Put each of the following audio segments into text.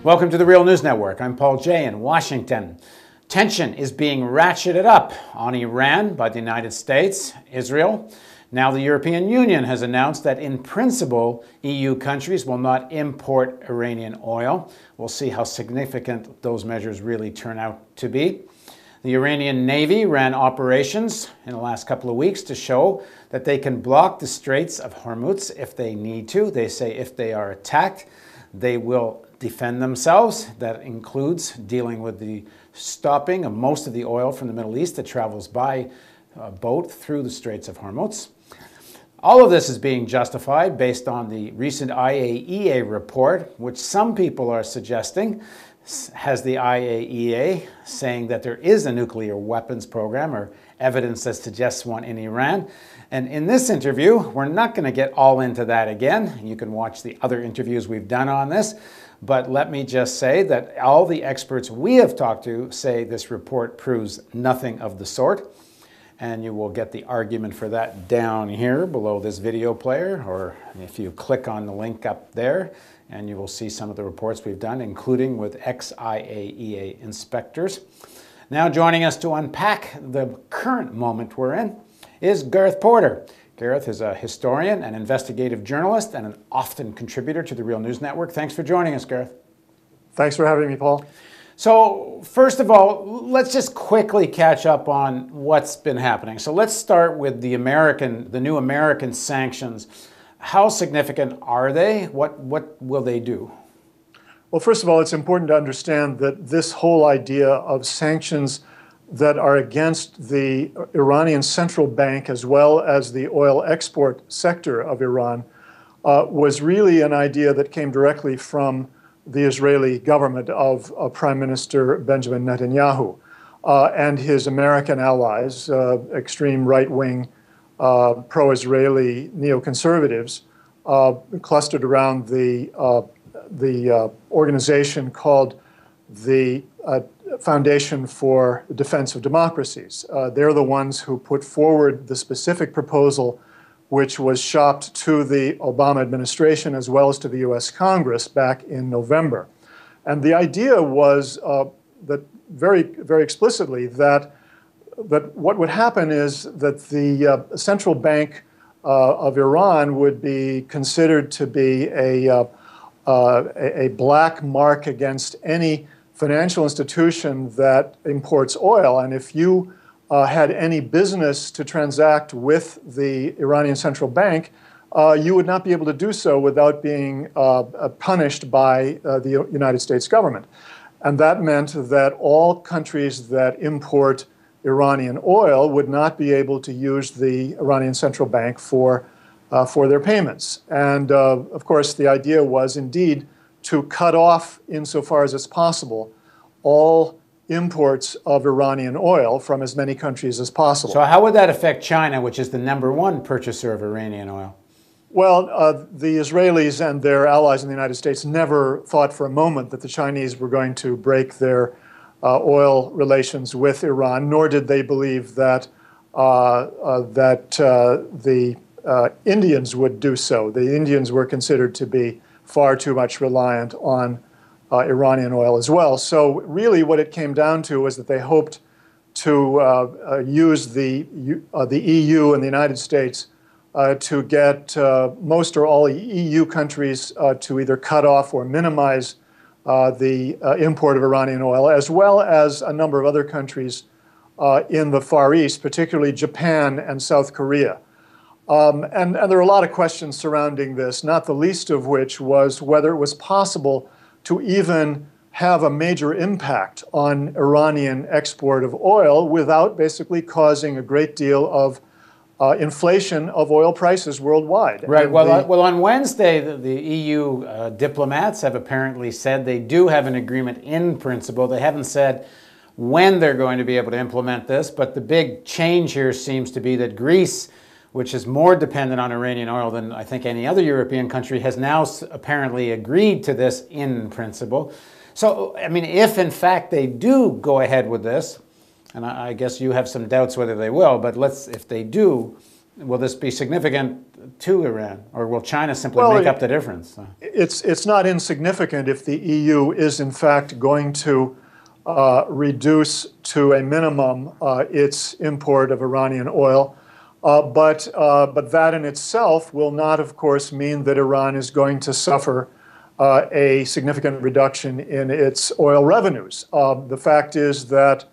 Welcome to the Real News Network. I'm Paul Jay in Washington. Tension is being ratcheted up on Iran by the United States, Israel. Now the European Union has announced that in principle, EU countries will not import Iranian oil. We'll see how significant those measures really turn out to be. The Iranian Navy ran operations in the last couple of weeks to show that they can block the Straits of Hormuz if they need to. They say if they are attacked, they will defend themselves. That includes dealing with the stopping of most of the oil from the Middle East that travels by boat through the Straits of Hormuz. All of this is being justified based on the recent IAEA report, which some people are suggesting has the IAEA saying that there is a nuclear weapons program or evidence that suggests one in Iran. And in this interview, we're not going to get all into that again. You can watch the other interviews we've done on this. But let me just say that all the experts we have talked to say this report proves nothing of the sort. And you will get the argument for that down here below this video player, or if you click on the link up there, and you will see some of the reports we've done, including with ex-IAEA inspectors. Now joining us to unpack the current moment we're in is Gareth Porter. Gareth is a historian, an investigative journalist, and an often contributor to the Real News Network. Thanks for joining us, Gareth. Thanks for having me, Paul. So first of all, let's just quickly catch up on what's been happening. So let's start with the new American sanctions. How significant are they? What will they do? Well, first of all, it's important to understand that this whole idea of sanctions that are against the Iranian central bank as well as the oil export sector of Iran was really an idea that came directly from the Israeli government of Prime Minister Benjamin Netanyahu and his American allies, extreme right-wing pro-Israeli neoconservatives, clustered around the organization called the Foundation for the Defense of Democracies. They're the ones who put forward the specific proposal which was shopped to the Obama administration as well as to the US Congress back in November. And the idea was that very explicitly that what would happen is that the central bank of Iran would be considered to be a black mark against any financial institution that imports oil. And if you had any business to transact with the Iranian central bank, you would not be able to do so without being punished by the United States government. And that meant that all countries that import Iranian oil would not be able to use the Iranian central bank for their payments. And of course, the idea was indeed to cut off, insofar as it's possible, all imports of Iranian oil from as many countries as possible. So how would that affect China, which is the #1 purchaser of Iranian oil? Well, the Israelis and their allies in the United States never thought for a moment that the Chinese were going to break their oil relations with Iran, nor did they believe that the Indians would do so. The Indians were considered to be far too much reliant on Iranian oil as well. So really what it came down to was that they hoped to use the EU and the United States to get most or all EU countries to either cut off or minimize the import of Iranian oil, as well as a number of other countries in the Far East, particularly Japan and South Korea. And there are a lot of questions surrounding this, not the least of which was whether it was possible to even have a major impact on Iranian export of oil without basically causing a great deal of inflation of oil prices worldwide. Right. Well, on Wednesday, the EU diplomats have apparently said they do have an agreement in principle. They haven't said when they're going to be able to implement this, but the big change here seems to be that Greece, which is more dependent on Iranian oil than I think any other European country, has now apparently agreed to this in principle. So, I mean, if in fact they do go ahead with this, and I guess you have some doubts whether they will, but if they do, will this be significant to Iran, or will China simply make up the difference? It's not insignificant if the EU is in fact going to reduce to a minimum its import of Iranian oil. But that in itself will not, of course, mean that Iran is going to suffer a significant reduction in its oil revenues. The fact is that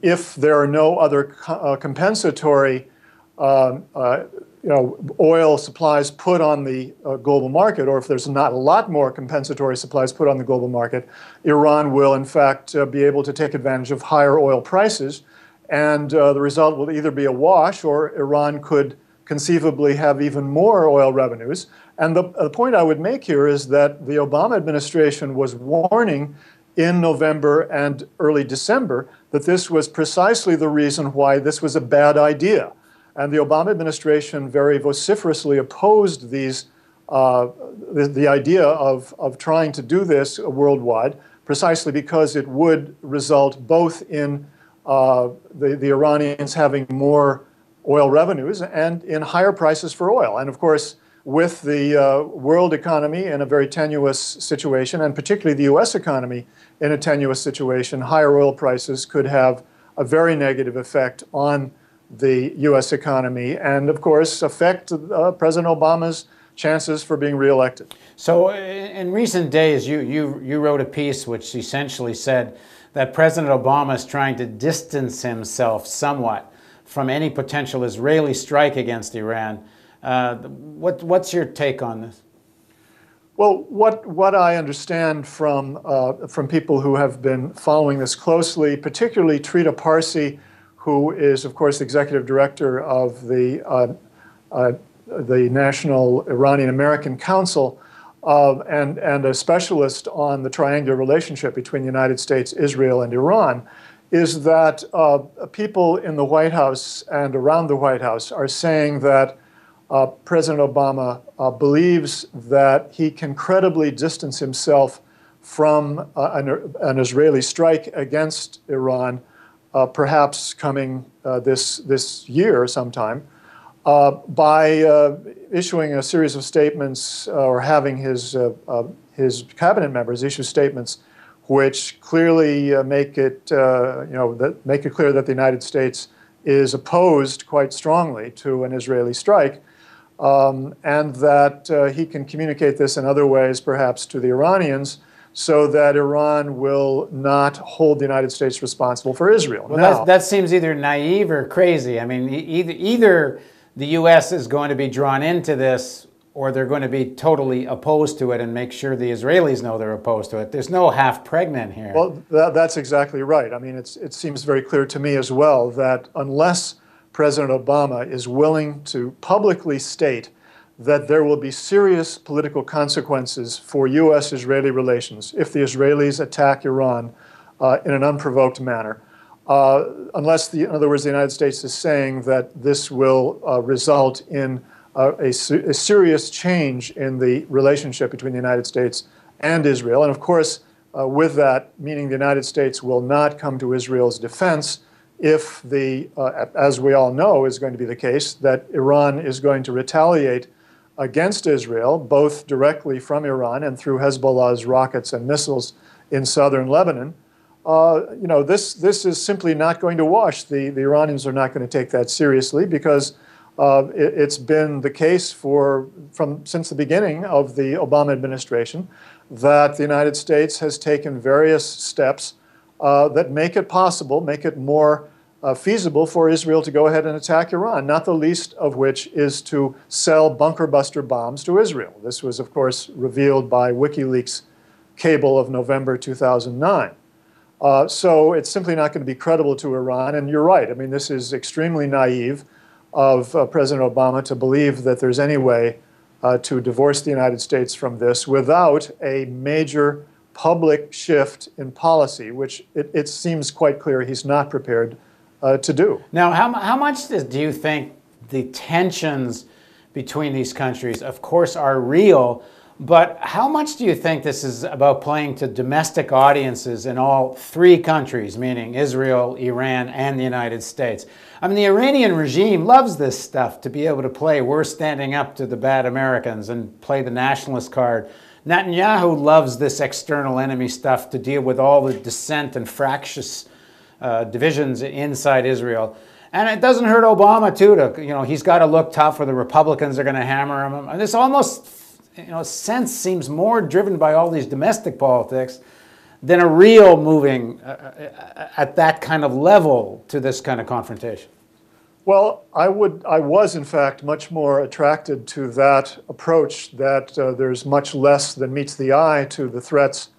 if there are no other compensatory oil supplies put on the global market, or if there's not a lot more compensatory supplies put on the global market, Iran will in fact be able to take advantage of higher oil prices. And the result will either be a wash, or Iran could conceivably have even more oil revenues. And the point I would make here is that the Obama administration was warning in November and early December that this was precisely the reason why this was a bad idea. And the Obama administration very vociferously opposed the idea of trying to do this worldwide, precisely because it would result both in the Iranians having more oil revenues and in higher prices for oil. And of course, with the world economy in a very tenuous situation, and particularly the US economy in a tenuous situation, higher oil prices could have a very negative effect on the US economy and, of course, affect President Obama's chances for being reelected. So in recent days, you wrote a piece which essentially said that President Obama is trying to distance himself somewhat from any potential Israeli strike against Iran. What's your take on this? Well, what I understand from people who have been following this closely, particularly Trita Parsi, who is, of course, the executive director of the National Iranian American Council, and a specialist on the triangular relationship between the United States, Israel, and Iran, is that people in the White House and around the White House are saying that President Obama believes that he can credibly distance himself from an Israeli strike against Iran, perhaps coming this year sometime, by issuing a series of statements or having his cabinet members issue statements which clearly make it make it clear that the United States is opposed quite strongly to an Israeli strike, and that he can communicate this in other ways, perhaps to the Iranians, so that Iran will not hold the United States responsible for Israel. Well, now, that seems either naive or crazy. I mean, either the U.S. is going to be drawn into this, or they're going to be totally opposed to it and make sure the Israelis know they're opposed to it. There's no half-pregnant here. Well, that's exactly right. I mean, it seems very clear to me as well that unless President Obama is willing to publicly state that there will be serious political consequences for U.S.-Israeli relations if the Israelis attack Iran in an unprovoked manner, unless, in other words, the United States is saying that this will result in a serious change in the relationship between the United States and Israel. And of course, with that, meaning the United States will not come to Israel's defense if as we all know is going to be the case, that Iran is going to retaliate against Israel, both directly from Iran and through Hezbollah's rockets and missiles in southern Lebanon. This is simply not going to wash. The Iranians are not going to take that seriously, because it's been the case since the beginning of the Obama administration that the United States has taken various steps that make it possible, make it more feasible for Israel to go ahead and attack Iran, not the least of which is to sell bunker buster bombs to Israel. This was, of course, revealed by WikiLeaks cable of November 2009. So it's simply not going to be credible to Iran. And you're right. I mean, this is extremely naive of President Obama to believe that there's any way to divorce the United States from this without a major public shift in policy, which it seems quite clear he's not prepared to do. Now, how much do you think the tensions between these countries, of course, are real, But how much do you think this is about playing to domestic audiences in all three countries, meaning Israel, Iran, and the United States? I mean, the Iranian regime loves this stuff, to be able to play we're standing up to the bad Americans and play the nationalist card. Netanyahu loves this external enemy stuff to deal with all the dissent and fractious divisions inside Israel. And it doesn't hurt Obama, too, he's got to look tough or the Republicans are going to hammer him. And this almost, sense seems more driven by all these domestic politics than a real moving at that kind of level to this kind of confrontation. Well, I was in fact much more attracted to that approach, that there's much less than meets the eye to the threats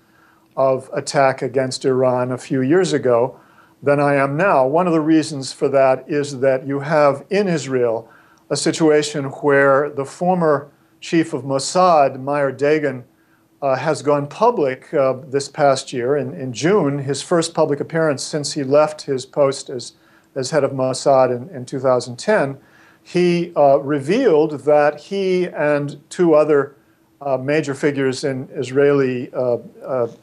of attack against Iran a few years ago than I am now. One of the reasons for that is that you have in Israel a situation where the former chief of Mossad, Meir Dagan, has gone public this past year. In June, his first public appearance since he left his post as head of Mossad in 2010, he revealed that he and two other major figures in Israeli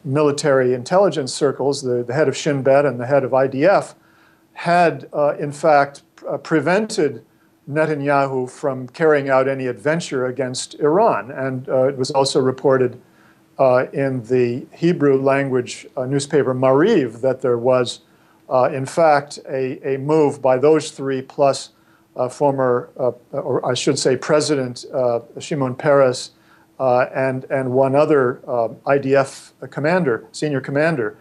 military intelligence circles, the head of Shin Bet and the head of IDF, had in fact prevented Netanyahu from carrying out any adventure against Iran. And it was also reported in the Hebrew language newspaper Mariv that there was, in fact, a move by those three plus former, or I should say President Shimon Peres and one other IDF commander, senior commander,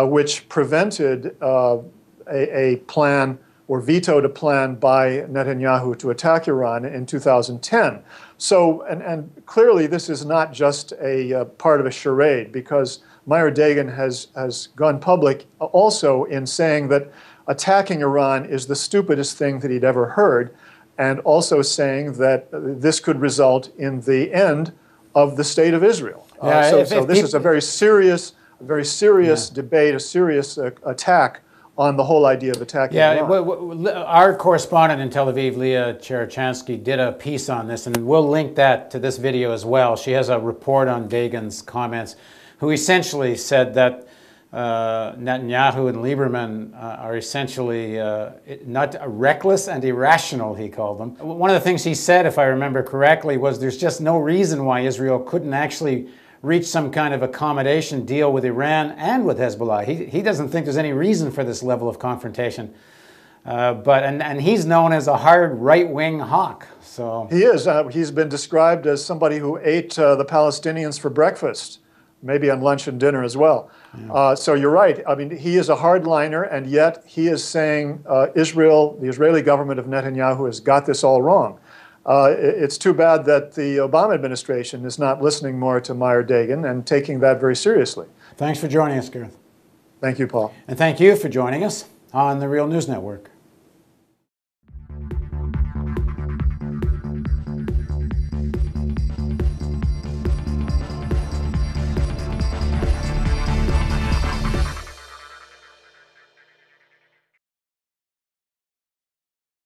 which prevented a plan or vetoed a plan by Netanyahu to attack Iran in 2010. So, and clearly this is not just a part of a charade, because Meir Dagan has gone public also in saying that attacking Iran is the stupidest thing that he'd ever heard, and also saying that this could result in the end of the state of Israel. So this is a very serious debate, a serious attack on the whole idea of attacking Iran. Our correspondent in Tel Aviv, Leah Cherechansky, did a piece on this, and we'll link that to this video as well. She has a report on Dagan's comments, who essentially said that Netanyahu and Lieberman are essentially not reckless and irrational, he called them. One of the things he said, if I remember correctly, was there's just no reason why Israel couldn't actually reach some kind of accommodation deal with Iran and with Hezbollah. He doesn't think there's any reason for this level of confrontation. And he's known as a hard right-wing hawk. So he is. He's been described as somebody who ate the Palestinians for breakfast, maybe on lunch and dinner as well. Yeah. So you're right. I mean, he is a hardliner, and yet he is saying the Israeli government of Netanyahu has got this all wrong. It's too bad that the Obama administration is not listening more to Meir Dagan and taking that very seriously. Thanks for joining us, Gareth. Thank you, Paul. And thank you for joining us on the Real News Network.